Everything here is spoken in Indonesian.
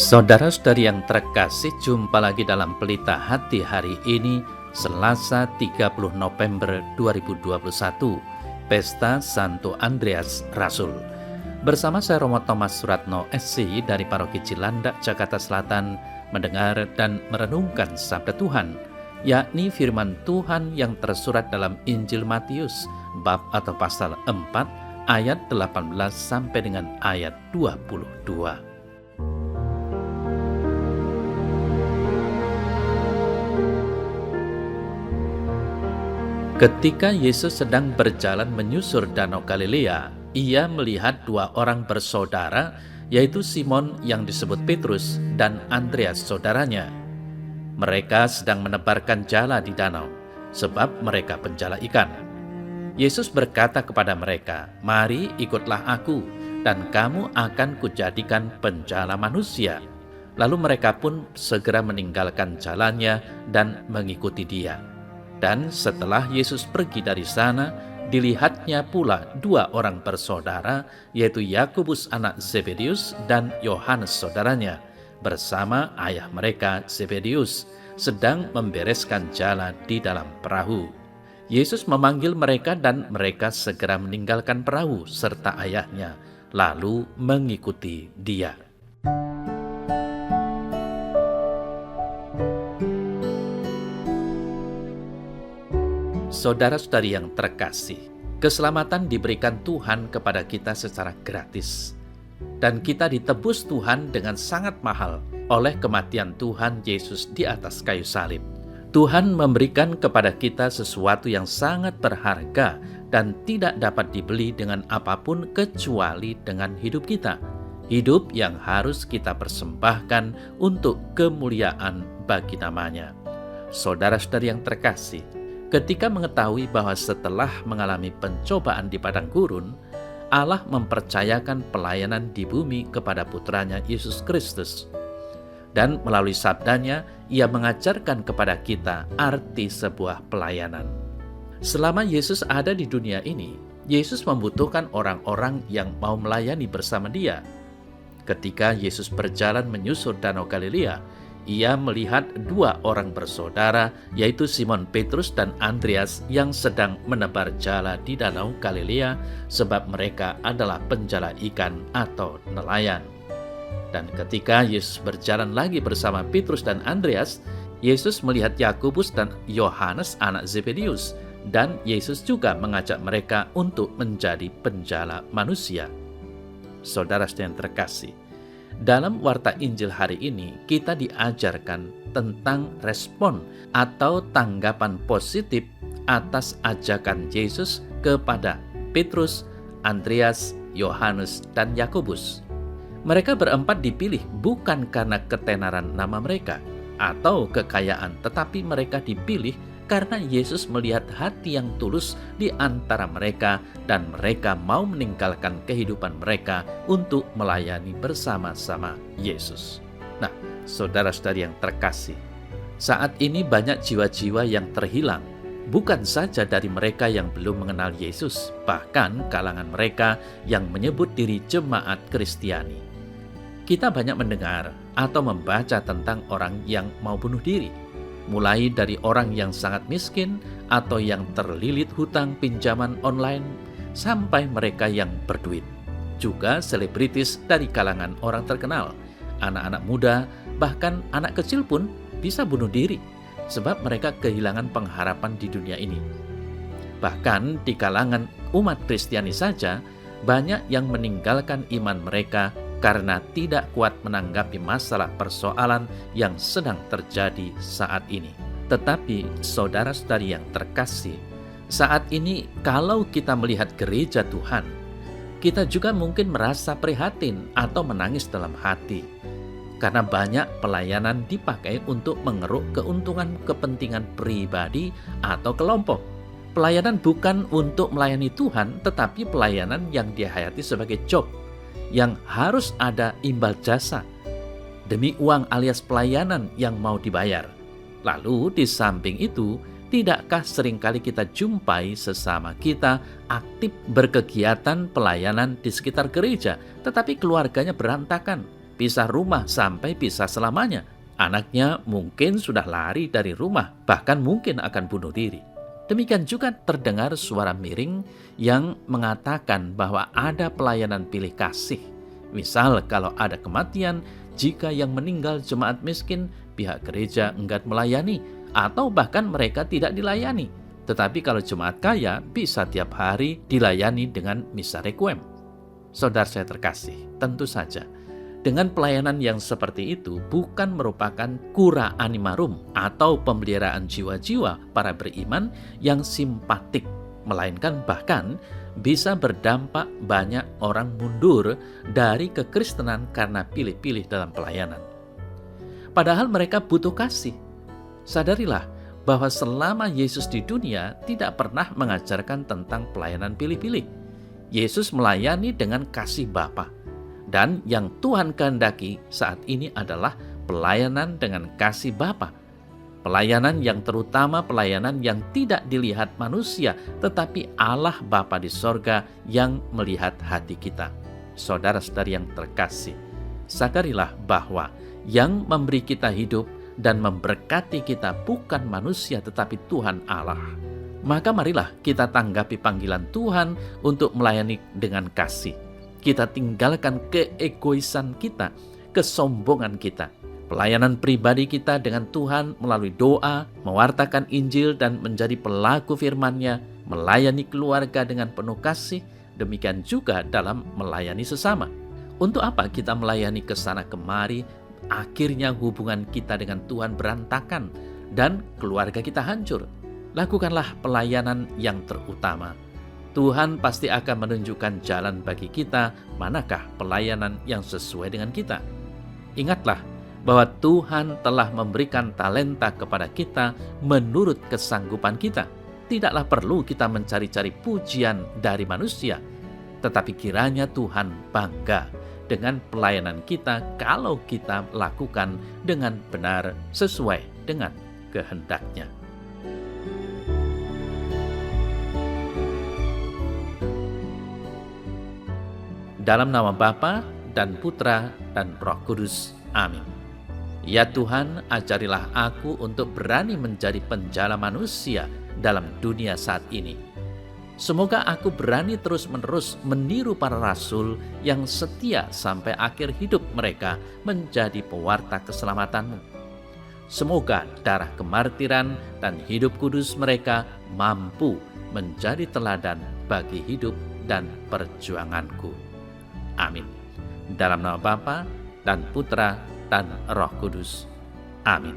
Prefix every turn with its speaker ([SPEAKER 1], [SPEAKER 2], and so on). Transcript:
[SPEAKER 1] Saudara-saudari yang terkasih, jumpa lagi dalam Pelita Hati hari ini, Selasa 30 November 2021, Pesta Santo Andreas Rasul. Bersama saya Romo Thomas Suratno SC dari Paroki Cilandak, Jakarta Selatan, mendengar dan merenungkan Sabda Tuhan, yakni firman Tuhan yang tersurat dalam Injil Matius, bab atau pasal 4, ayat 18 sampai dengan ayat 22. Ketika Yesus sedang berjalan menyusur Danau Galilea, ia melihat dua orang bersaudara, yaitu Simon yang disebut Petrus dan Andreas saudaranya. Mereka sedang menebarkan jala di danau, sebab mereka penjala ikan. Yesus berkata kepada mereka, "Mari ikutlah aku, dan kamu akan kujadikan penjala manusia." Lalu mereka pun segera meninggalkan jalannya dan mengikuti Dia. Dan setelah Yesus pergi dari sana, dilihatnya pula dua orang bersaudara, yaitu Yakobus anak Zebedius dan Yohanes saudaranya, bersama ayah mereka Zebedius, sedang membereskan jala di dalam perahu. Yesus memanggil mereka dan mereka segera meninggalkan perahu serta ayahnya, lalu mengikuti Dia. Saudara-saudari yang terkasih, keselamatan diberikan Tuhan kepada kita secara gratis. Dan kita ditebus Tuhan dengan sangat mahal oleh kematian Tuhan Yesus di atas kayu salib. Tuhan memberikan kepada kita sesuatu yang sangat berharga dan tidak dapat dibeli dengan apapun kecuali dengan hidup kita. Hidup yang harus kita persembahkan untuk kemuliaan bagi namanya. Saudara-saudari yang terkasih, ketika mengetahui bahwa setelah mengalami pencobaan di padang gurun, Allah mempercayakan pelayanan di bumi kepada putranya Yesus Kristus. Dan melalui sabdanya, Ia mengajarkan kepada kita arti sebuah pelayanan. Selama Yesus ada di dunia ini, Yesus membutuhkan orang-orang yang mau melayani bersama Dia. Ketika Yesus berjalan menyusur Danau Galilea, Ia melihat dua orang bersaudara, yaitu Simon Petrus dan Andreas, yang sedang menebar jala di Danau Galilea, sebab mereka adalah penjala ikan atau nelayan. Dan ketika Yesus berjalan lagi bersama Petrus dan Andreas, Yesus melihat Yakobus dan Yohanes anak Zebedius, dan Yesus juga mengajak mereka untuk menjadi penjala manusia. Saudara-saudari yang terkasih, dalam Warta Injil hari ini, kita diajarkan tentang respon atau tanggapan positif atas ajakan Yesus kepada Petrus, Andreas, Yohanes, dan Yakobus. Mereka berempat dipilih bukan karena ketenaran nama mereka atau kekayaan, tetapi mereka dipilih karena Yesus melihat hati yang tulus di antara mereka dan mereka mau meninggalkan kehidupan mereka untuk melayani bersama-sama Yesus. Nah, saudara-saudari yang terkasih, saat ini banyak jiwa-jiwa yang terhilang, bukan saja dari mereka yang belum mengenal Yesus, bahkan kalangan mereka yang menyebut diri jemaat Kristiani. Kita banyak mendengar atau membaca tentang orang yang mau bunuh diri, mulai dari orang yang sangat miskin atau yang terlilit hutang pinjaman online, sampai mereka yang berduit. Juga selebritis dari kalangan orang terkenal, anak-anak muda, bahkan anak kecil pun bisa bunuh diri, sebab mereka kehilangan pengharapan di dunia ini. Bahkan di kalangan umat Kristiani saja, banyak yang meninggalkan iman mereka karena tidak kuat menanggapi masalah persoalan yang sedang terjadi saat ini. Tetapi saudara-saudari yang terkasih, saat ini kalau kita melihat gereja Tuhan, kita juga mungkin merasa prihatin atau menangis dalam hati. Karena banyak pelayanan dipakai untuk mengeruk keuntungan kepentingan pribadi atau kelompok. Pelayanan bukan untuk melayani Tuhan, tetapi pelayanan yang dihayati sebagai job, yang harus ada imbal jasa demi uang alias pelayanan yang mau dibayar. Lalu di samping itu, tidakkah seringkali kita jumpai sesama kita aktif berkegiatan pelayanan di sekitar gereja, tetapi keluarganya berantakan, pisah rumah sampai pisah selamanya. Anaknya mungkin sudah lari dari rumah, bahkan mungkin akan bunuh diri. Demikian juga terdengar suara miring yang mengatakan bahwa ada pelayanan pilih kasih. Misal kalau ada kematian, jika yang meninggal jemaat miskin, pihak gereja enggan melayani, atau bahkan mereka tidak dilayani. Tetapi kalau jemaat kaya, bisa tiap hari dilayani dengan misa requiem. Saudara saya terkasih, tentu saja dengan pelayanan yang seperti itu bukan merupakan cura animarum atau pemeliharaan jiwa-jiwa para beriman yang simpatik, melainkan bahkan bisa berdampak banyak orang mundur dari kekristenan karena pilih-pilih dalam pelayanan. Padahal mereka butuh kasih. Sadarilah bahwa selama Yesus di dunia tidak pernah mengajarkan tentang pelayanan pilih-pilih. Yesus melayani dengan kasih Bapa. Dan yang Tuhan kehendaki saat ini adalah pelayanan dengan kasih Bapa. Pelayanan yang terutama pelayanan yang tidak dilihat manusia, tetapi Allah Bapa di sorga yang melihat hati kita. Saudara-saudari yang terkasih, sadarilah bahwa yang memberi kita hidup dan memberkati kita bukan manusia tetapi Tuhan Allah. Maka marilah kita tanggapi panggilan Tuhan untuk melayani dengan kasih. Kita tinggalkan keegoisan kita, kesombongan kita. Pelayanan pribadi kita dengan Tuhan melalui doa, mewartakan Injil dan menjadi pelaku firman-Nya, melayani keluarga dengan penuh kasih, demikian juga dalam melayani sesama. Untuk apa kita melayani ke sana kemari? Akhirnya hubungan kita dengan Tuhan berantakan dan keluarga kita hancur. Lakukanlah pelayanan yang terutama. Tuhan pasti akan menunjukkan jalan bagi kita, manakah pelayanan yang sesuai dengan kita. Ingatlah bahwa Tuhan telah memberikan talenta kepada kita menurut kesanggupan kita. Tidaklah perlu kita mencari-cari pujian dari manusia, tetapi kiranya Tuhan bangga dengan pelayanan kita kalau kita lakukan dengan benar sesuai dengan kehendak-Nya. Dalam nama Bapa dan Putra dan Roh Kudus. Amin. Ya Tuhan, ajarilah aku untuk berani menjadi penjala manusia dalam dunia saat ini. Semoga aku berani terus-menerus meniru para rasul yang setia sampai akhir hidup mereka menjadi pewarta keselamatan-Mu. Semoga darah kemartiran dan hidup kudus mereka mampu menjadi teladan bagi hidup dan perjuanganku. Amin. Dalam nama Bapa dan Putra dan Roh Kudus. Amin.